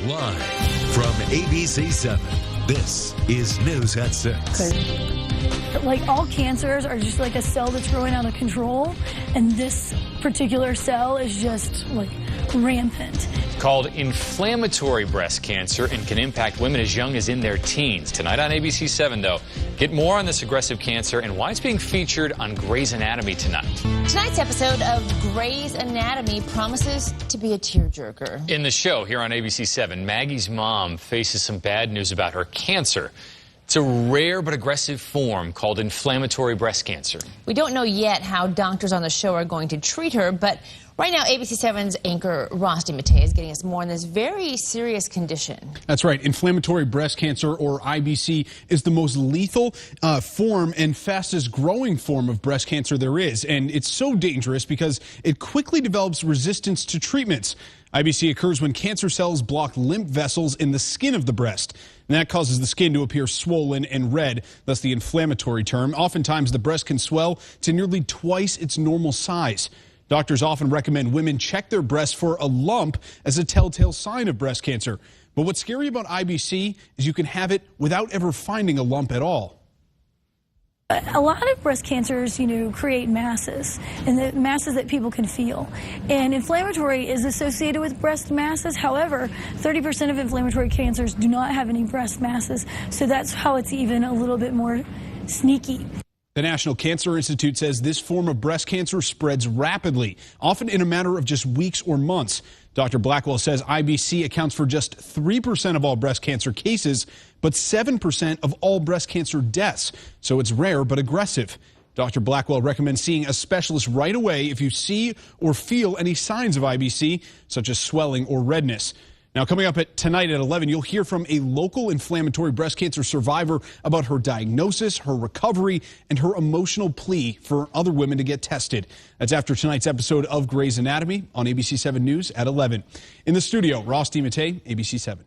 Live from ABC 7, this is News at 6. Like all cancers are just like a cell that's growing out of control, and this particular cell is just like rampant. Called inflammatory breast cancer and can impact women as young as in their teens. Tonight on ABC 7, though, get more on this aggressive cancer and why it's being featured on Grey's Anatomy tonight. Tonight's episode of Grey's Anatomy promises to be a tearjerker. In the show here on ABC 7, Maggie's mom faces some bad news about her cancer. It's a rare but aggressive form called inflammatory breast cancer. We don't know yet how doctors on the show are going to treat her, but right now ABC 7's anchor Ross DeMattei is getting us more on this very serious condition. That's right. Inflammatory breast cancer, or IBC, is the most lethal form and fastest growing form of breast cancer there is. And it's so dangerous because it quickly develops resistance to treatments. IBC occurs when cancer cells block lymph vessels in the skin of the breast. And that causes the skin to appear swollen and red, thus the inflammatory term. Oftentimes, the breast can swell to nearly twice its normal size. Doctors often recommend women check their breasts for a lump as a telltale sign of breast cancer. But what's scary about IBC is you can have it without ever finding a lump at all. A lot of breast cancers, create masses, and the masses that people can feel. And inflammatory is associated with breast masses. However, 30% of inflammatory cancers do not have any breast masses. So that's how it's even a little bit more sneaky. The National Cancer Institute says this form of breast cancer spreads rapidly, often in a matter of just weeks or months. Dr. Blackwell says IBC accounts for just 3% of all breast cancer cases, but 7% of all breast cancer deaths. So it's rare but aggressive. Dr. Blackwell recommends seeing a specialist right away if you see or feel any signs of IBC, such as swelling or redness. Now, coming up tonight at 11, you'll hear from a local inflammatory breast cancer survivor about her diagnosis, her recovery, and her emotional plea for other women to get tested. That's after tonight's episode of Grey's Anatomy on ABC 7 News at 11. In the studio, Ross DeMattei, ABC 7.